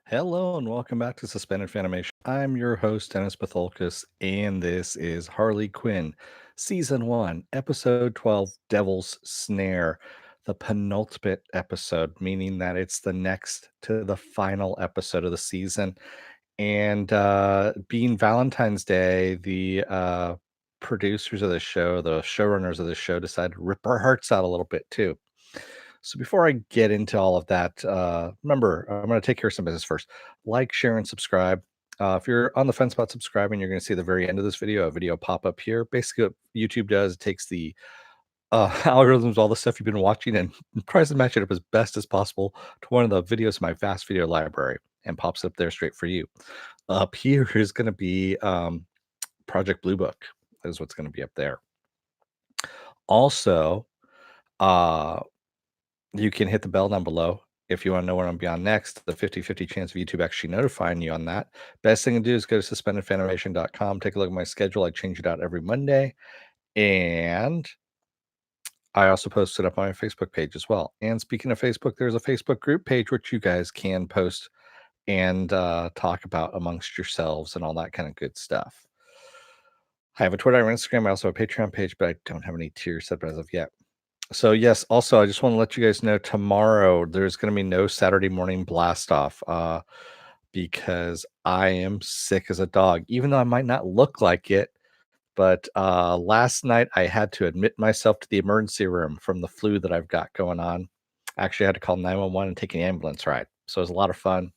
Hello and welcome back to Suspended Fanimation. I'm your host, Dennis Bithoulkas, and this is Harley Quinn, Season 1, Episode 12, Devil's Snare, the penultimate episode, meaning that it's the next to the final episode of the season. And being Valentine's Day, the producers of the show, the showrunners of the show, decided to rip our hearts out a little bit too. So before I get into all of that, remember, I'm going to take care of some business first. Like, share, and subscribe. If you're on the fence about subscribing, you're going to see at the very end of this video, a video pop up here. Basically, what YouTube does, it takes the algorithms, all the stuff you've been watching, and tries to match it up as best as possible to one of the videos in my vast video library and pops it up there straight for you. Up here is going to be Project Blue Book, is what's going to be up there. Also, you can hit the bell down below if you want to know when I'm beyond next. The 50-50 chance of YouTube actually notifying you on that. Best thing to do is go to suspendedfanimation.com. Take a look at my schedule. I change it out every Monday. And I also post it up on my Facebook page as well. And speaking of Facebook, there's a Facebook group page which you guys can post and talk about amongst yourselves and all that kind of good stuff. I have a Twitter and Instagram. I also have a Patreon page, but I don't have any tiers set as of yet. So yes, also I just want to let you guys know tomorrow there's going to be no Saturday morning blast off because I am sick as a dog, even though I might not look like it. But last night I had to admit myself to the emergency room from the flu that I've got going on. I actually had to call 911 and take an ambulance ride. So it was a lot of fun.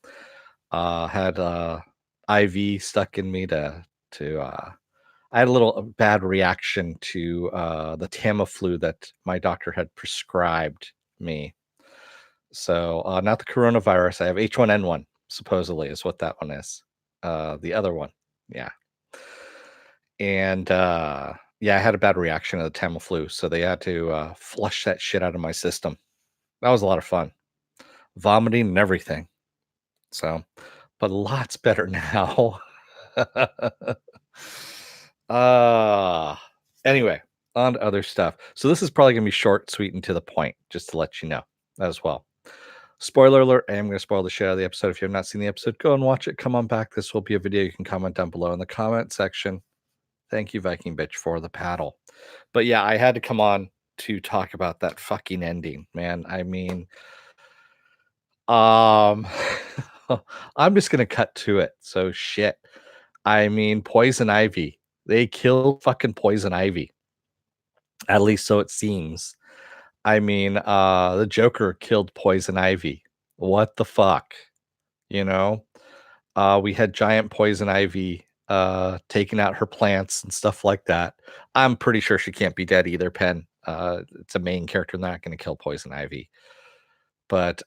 Had IV stuck in me to I had a little bad reaction to the Tamiflu that my doctor had prescribed me. So not the coronavirus. I have H1N1, supposedly, is what that one is. The other one. Yeah. And yeah, I had a bad reaction to the Tamiflu. So they had to flush that shit out of my system. That was a lot of fun. Vomiting and everything. So, but lots better now. Anyway, on to other stuff. So this is probably gonna be short, sweet, and to the point, just to let you know as well. Spoiler alert, I am gonna spoil the shit out of the episode. If you have not seen the episode, go and watch it. Come on back. This will be a video. You can comment down below in the comment section. Thank you, Viking bitch, for the paddle. But yeah, I had to come on to talk about that fucking ending, man. I mean, um I'm just gonna cut to it. So shit. I mean, Poison Ivy. They killed fucking Poison Ivy. At least so it seems. I mean, the Joker killed Poison Ivy. What the fuck? You know? We had giant Poison Ivy taking out her plants and stuff like that. I'm pretty sure she can't be dead either, Penn. It's a main character, not gonna kill Poison Ivy. But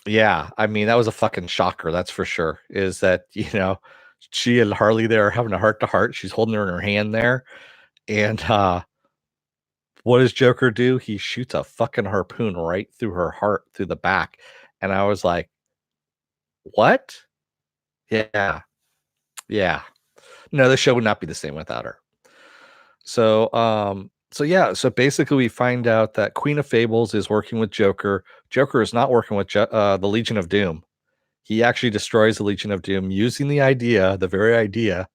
yeah, I mean, that was a fucking shocker, that's for sure. Is that, she and Harley there are having a heart to heart. She's holding her in her hand there. And what does Joker do? He shoots a fucking harpoon right through her heart, through the back. And I was like, what? Yeah. Yeah. No, the show would not be the same without her. So yeah, so basically we find out that Queen of Fables is working with Joker. Joker is not working with the Legion of Doom. He actually destroys the Legion of Doom using the very idea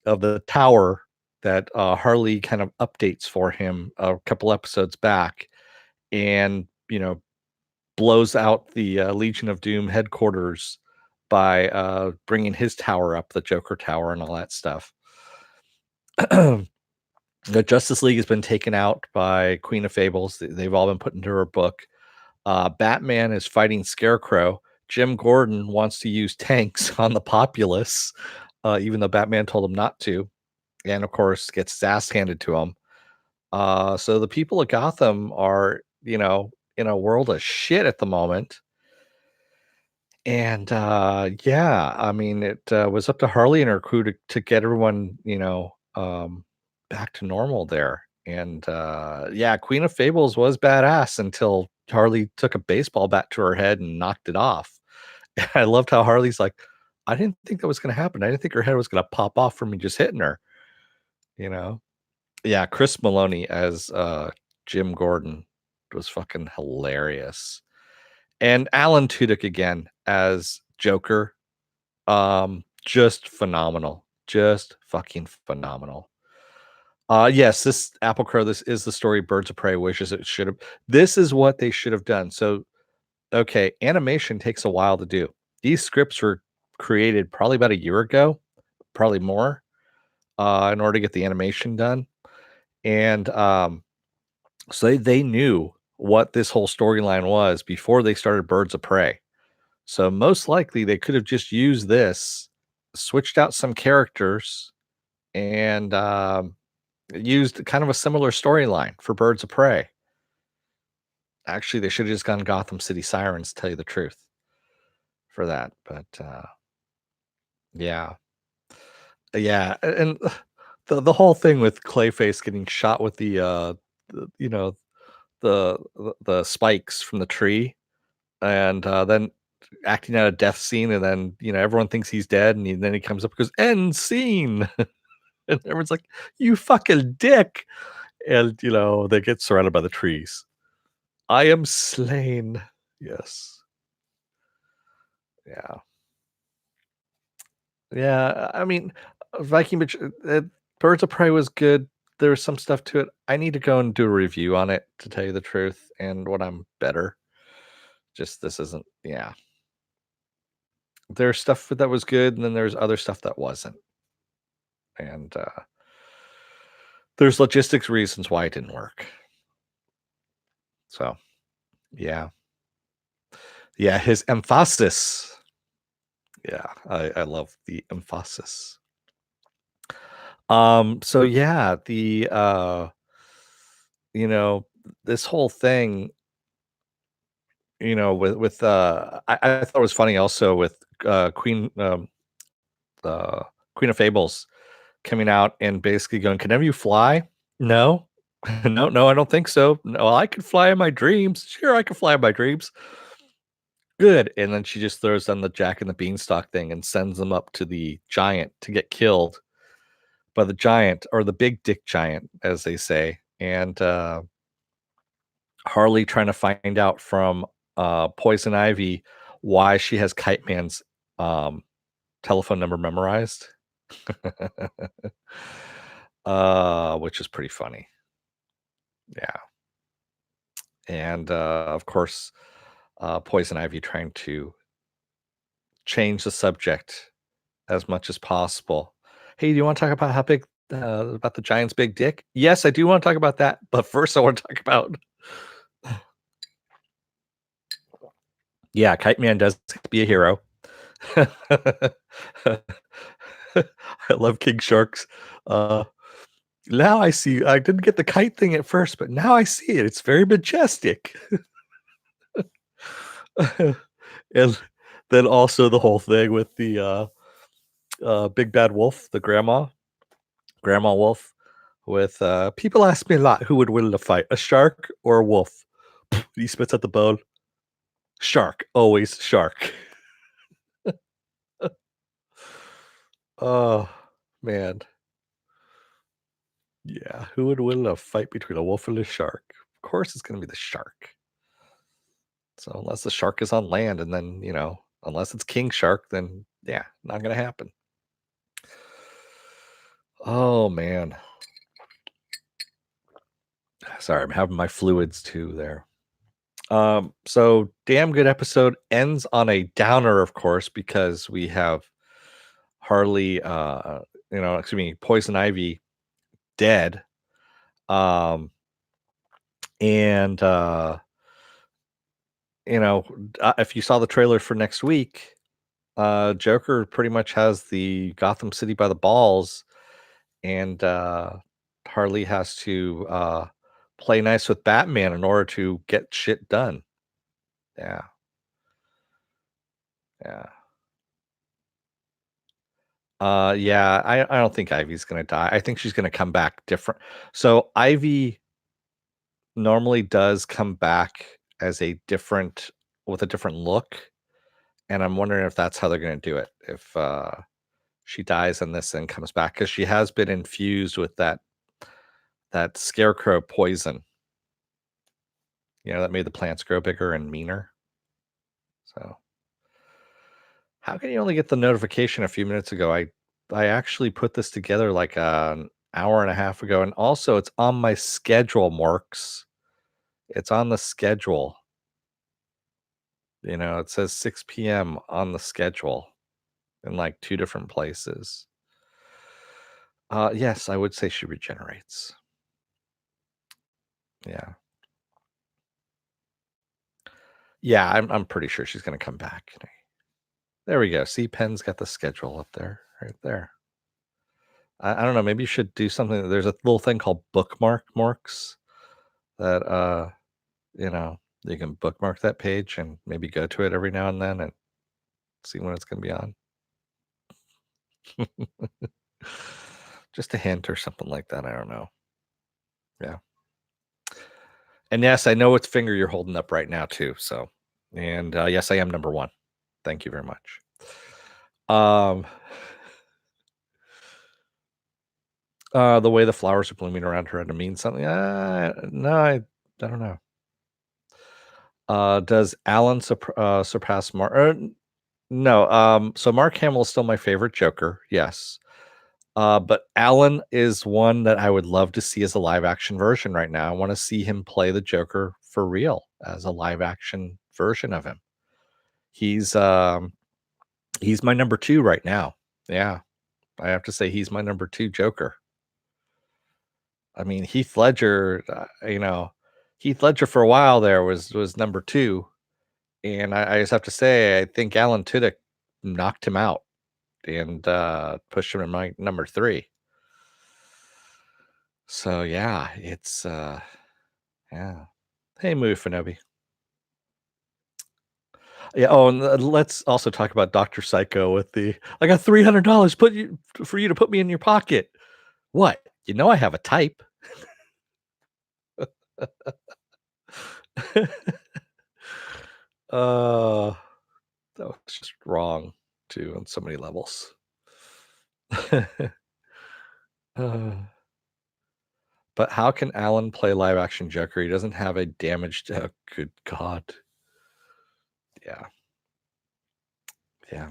of the tower that Harley kind of updates for him a couple episodes back, and blows out the Legion of Doom headquarters by bringing his tower up, the Joker Tower, and all that stuff. The Justice League has been taken out by Queen of Fables. They've all been put into her book. Batman is fighting Scarecrow. Jim Gordon wants to use tanks on the populace, even though Batman told him not to. And of course, gets his ass handed to him. So the people of Gotham are, in a world of shit at the moment. And yeah, I mean, it was up to Harley and her crew to get everyone, back to normal there. And yeah, Queen of Fables was badass until Harley took a baseball bat to her head and knocked it off. And I loved how Harley's like, I didn't think that was going to happen. I didn't think her head was going to pop off from me just hitting her. Yeah, Chris Maloney as Jim Gordon was fucking hilarious. And Alan Tudyk again as Joker. Just phenomenal. Just fucking phenomenal. Yes, this Apple Crow, this is the story Birds of Prey wishes it should have. This is what they should have done. So, okay, animation takes a while to do. These scripts were created probably about a year ago, probably more, in order to get the animation done. And so they knew what this whole storyline was before they started Birds of Prey. So most likely they could have just used this, switched out some characters, and used kind of a similar storyline for Birds of Prey. Actually, they should have just gone Gotham City Sirens, to tell you the truth, for that. But yeah, and the whole thing with Clayface getting shot with you know, the spikes from the tree, and then acting out a death scene, and then everyone thinks he's dead, and then he comes up and goes end scene, and everyone's like, "You fucking dick!" And they get surrounded by the trees. I am slain. Yes. Yeah. Yeah. I mean, Viking Bitch, Birds of Prey was good. There was some stuff to it. I need to go and do a review on it, to tell you the truth, and when I'm better. Just this isn't. Yeah. There's stuff that was good, and then there's other stuff that wasn't. And there's logistics reasons why it didn't work. So, yeah. Yeah, his emphasis. Yeah, I love the emphasis. So yeah, the you know, this whole thing, with I thought it was funny also with uh Queen of Fables coming out and basically going, "Can any of you fly?" No. No, no, I don't think so. No, I could fly in my dreams. Sure, I can fly in my dreams. Good. And then she just throws on the Jack and the Beanstalk thing and sends them up to the giant to get killed by the giant, or the big dick giant, as they say. And Harley trying to find out from Poison Ivy why she has Kite Man's um, telephone number memorized, which is pretty funny. Yeah. And of course, Poison Ivy trying to change the subject as much as possible. Hey, do you want to talk about how big about the Giants' big dick? Yes, I do want to talk about that, but first I want to talk about Kite Man does be a hero. I love King Sharks. Uh, now I see. I didn't get the kite thing at first, but now I see it. It's very majestic. And then also the whole thing with the big bad wolf, the grandma wolf. With people ask me a lot who would win the fight, a shark or a wolf. He spits at the bone. Shark, always shark. Oh man, yeah. Who would win a fight between a wolf and a shark? Of course, it's gonna be the shark. So unless the shark is on land, and then unless it's king shark, then yeah, not gonna happen. Oh man, sorry, I'm having my fluids too there. So damn good episode, ends on a downer, of course, because we have Harley, excuse me, Poison Ivy dead. Um, and if you saw the trailer for next week, Joker pretty much has the Gotham City by the balls, and Harley has to play nice with Batman in order to get shit done. Yeah, yeah. Yeah, I don't think Ivy's gonna die. I think she's gonna come back different. So Ivy normally does come back as a different with a different look, and I'm wondering if that's how they're gonna do it. If she dies in this and comes back, because she has been infused with that scarecrow poison, that made the plants grow bigger and meaner. So, how can you only get the notification a few minutes ago? I actually put this together like an hour and a half ago, and also it's on my schedule, Marks. It's on the schedule. It says 6 p.m. on the schedule in like two different places. Yes, I would say she regenerates. Yeah. Yeah, I'm pretty sure she's gonna come back. There we go. See, Penn's got the schedule up there, right there. I don't know. Maybe you should do something. There's a little thing called bookmark marks that you know you can bookmark that page and maybe go to it every now and then and see when it's going to be on. Just a hint or something like that. I don't know. Yeah. And yes, I know what finger you're holding up right now too. So, and yes, I am number one. Thank you very much. Um, the way the flowers are blooming around her had to mean something. No, I don't know. Does Alan surpass Mark? No. So Mark Hamill is still my favorite Joker. Yes. But Alan is one that I would love to see as a live action version right now. I want to see him play the Joker for real as a live action version of him. He's um he's my number two right now. Yeah. I have to say he's my number two Joker. I mean, Heath Ledger, Heath Ledger for a while there was number two. And I just have to say, I think Alan Tudyk knocked him out and pushed him to my number three. So yeah, it's yeah. Hey, Movie Fanobi. Yeah. Oh, and let's also talk about Doctor Psycho with the I got $300 for you to put me in your pocket. What? I have a type. uh, that was just wrong too on so many levels. uh, but how can Alan play live action Joker? He doesn't have a damaged. Oh, good God. Yeah. Yeah.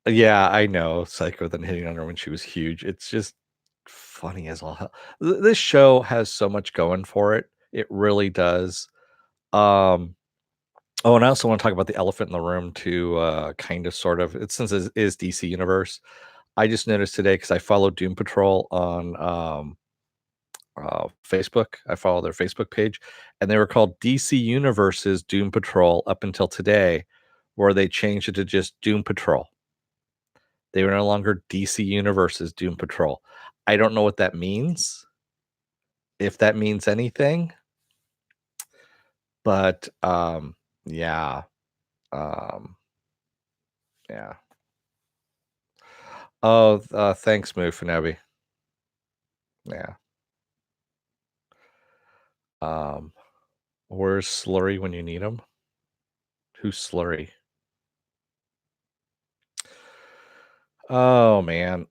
Yeah, I know Psycho then hitting on her when she was huge. It's just funny as all hell. This show has so much going for it. It really does. Um, oh, and I also want to talk about the elephant in the room too, kind of sort of. It's since it is DC Universe. I just noticed today because I follow Doom Patrol on Facebook. I follow their Facebook page, and they were called DC Universe's Doom Patrol up until today, where they changed it to just Doom Patrol. They were no longer DC Universe's Doom Patrol. I don't know what that means, if that means anything, but yeah, um, yeah. Oh, thanks, Mufinobi. Yeah. Um, where's Slurry when you need him? Who's Slurry? Oh man.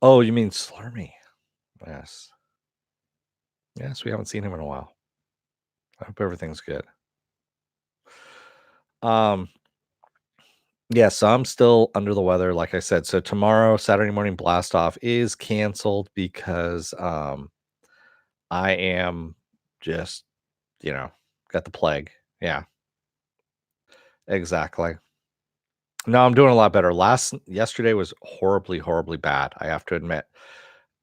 Oh, you mean Slurmy? Yes. Yes, we haven't seen him in a while. I hope everything's good. Um, yeah, so I'm still under the weather, like I said. So tomorrow, Saturday morning blast off is canceled because I am just, you know, got the plague. Yeah, exactly. No, I'm doing a lot better. Yesterday was horribly, horribly bad, I have to admit.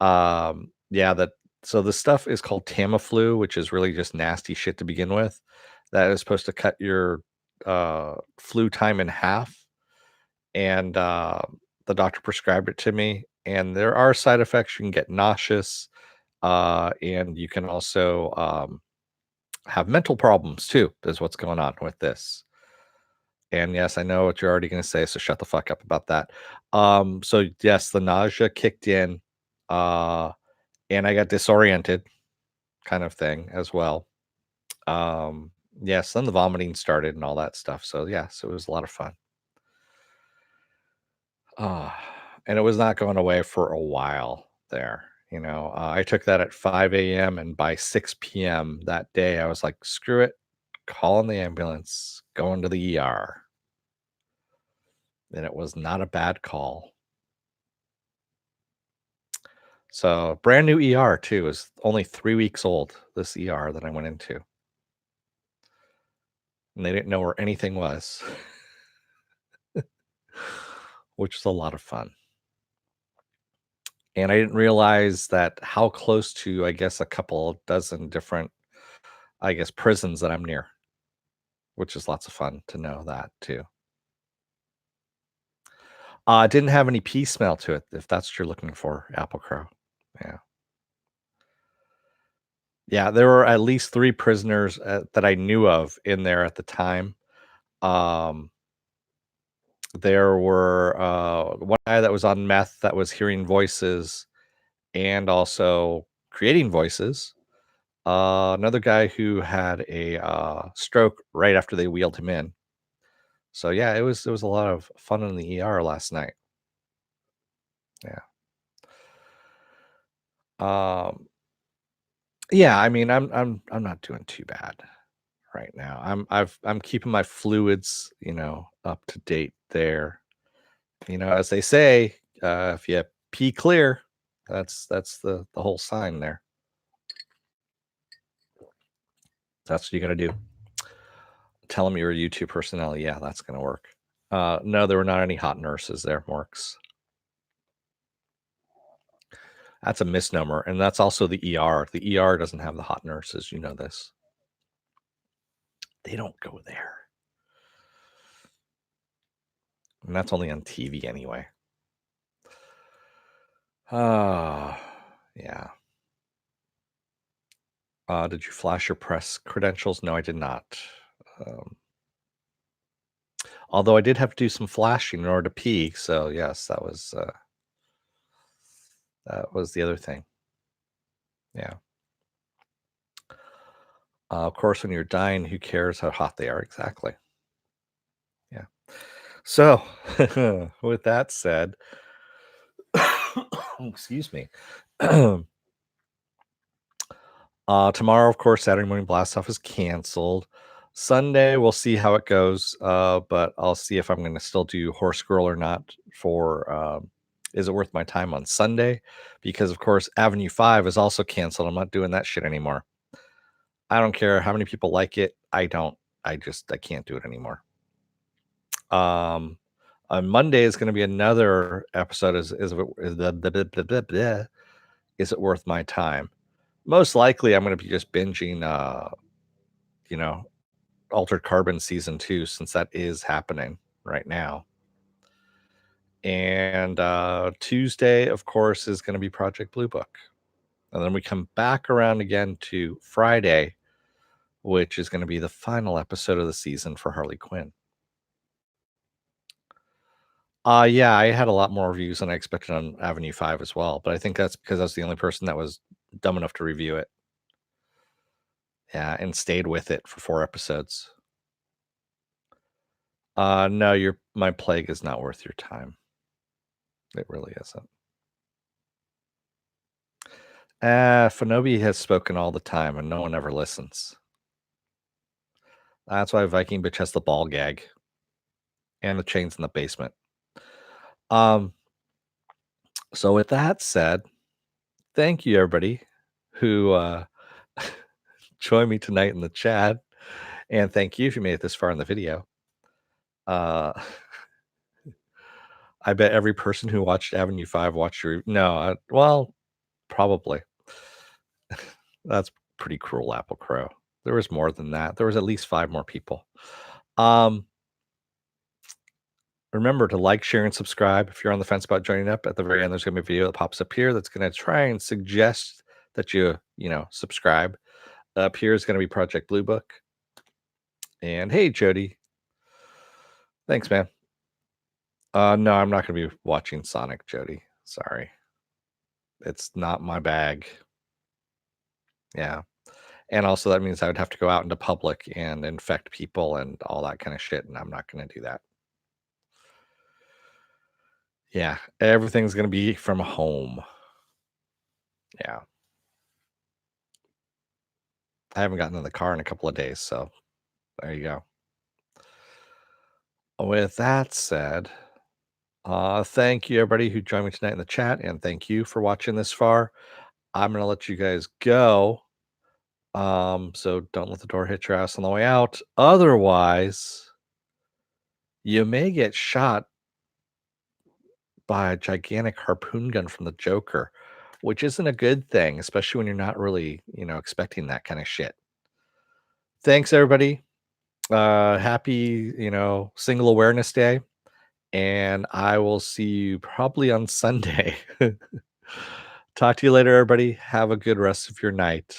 Yeah, that so the stuff is called Tamiflu, which is really just nasty shit to begin with. That is supposed to cut your flu time in half. And the doctor prescribed it to me. And there are side effects. You can get nauseous, and you can also have mental problems too, is what's going on with this. And yes, I know what you're already going to say, so shut the fuck up about that. So yes, the nausea kicked in, uh, and I got disoriented, kind of thing as well. Yes, then the vomiting started and all that stuff. So yes, it was a lot of fun. Uh, and it was not going away for a while there. I took that at 5 a.m. and by 6 p.m. that day, I was like, screw it. calling the ambulance, going to the ER. And it was not a bad call. So brand new ER too. Is only 3 weeks old. This ER that I went into, and they didn't know where anything was, which was a lot of fun. And I didn't realize that how close to, I guess, a couple dozen different, I guess, prisons that I'm near, which is lots of fun to know that too. It didn't have any pea smell to it, if that's what you're looking for, Apple Crow. Yeah. Yeah, there were at least 3 prisoners, that I knew of in there at the time. Um, there were, one guy that was on meth that was hearing voices and also creating voices. Another guy who had a, stroke right after they wheeled him in. So, yeah, it was a lot of fun in the ER last night. Yeah. Um, yeah, I mean, I'm not doing too bad right now. I'm keeping my fluids, up to date there. As they say, if you pee clear, that's the whole sign there. That's what you got to do. Tell them you're a YouTube personality. Yeah, that's gonna work. No, there were not any hot nurses there, Morks. That's a misnomer, and that's also the ER. The ER doesn't have the hot nurses. You know this. They don't go there, and that's only on TV anyway. Ah, yeah. Did you flash your press credentials? No, I did not. Um, although I did have to do some flashing in order to pee. So yes, that was the other thing. Yeah. Of course, when you're dying, who cares how hot they are? Exactly. Yeah. So, with that said, excuse me. Tomorrow, of course, Saturday Morning Blast Off is canceled. Sunday, we'll see how it goes. But I'll see if I'm going to still do Horse Girl or not for Is It Worth My Time on Sunday? Because, of course, Avenue 5 is also canceled. I'm not doing that shit anymore. I don't care how many people like it. I don't. I can't do it anymore. On Monday is going to be another episode. Is it worth my time? Most likely, I'm going to be just binging, you know, Altered Carbon season 2 since that is happening right now. And Tuesday, of course, is going to be Project Blue Book, and then we come back around again to Friday, which is going to be the final episode of the season for Harley Quinn. Yeah, I had a lot more reviews than I expected on Avenue 5 as well, but I think that's because I was the only person that was dumb enough to review it. Yeah, and stayed with it for 4 episodes. No, my plague is not worth your time. It really isn't. Fanobi has spoken all the time and no one ever listens. That's why Viking Bitch has the ball gag and the chains in the basement. Um, so with that said, thank you everybody who joined me tonight in the chat. And thank you if you made it this far in the video. Uh, I bet every person who watched Avenue 5 watched your no, well, probably. That's pretty cruel, Apple Crow. There was more than that. There was at least 5 more people. Remember to like, share, and subscribe. If you're on the fence about joining up, at the very end, there's going to be a video that pops up here that's going to try and suggest that subscribe. Up here is going to be Project Blue Book. And hey, Jody. Thanks, man. No, I'm not going to be watching Sonic, Jody. Sorry. It's not my bag. Yeah. And also that means I would have to go out into public and infect people and all that kind of shit, and I'm not going to do that. Yeah, everything's going to be from home. Yeah. I haven't gotten in the car in a couple of days, so There you go. With that said, thank you everybody who joined me tonight in the chat, and thank you for watching this far. I'm gonna let you guys go. So don't let the door hit your ass on the way out. Otherwise, you may get shot by a gigantic harpoon gun from the Joker, which isn't a good thing, especially when you're not really, expecting that kind of shit. Thanks, everybody. Happy, Single Awareness Day. And I will see you probably on Sunday. Talk to you later, everybody. Have a good rest of your night.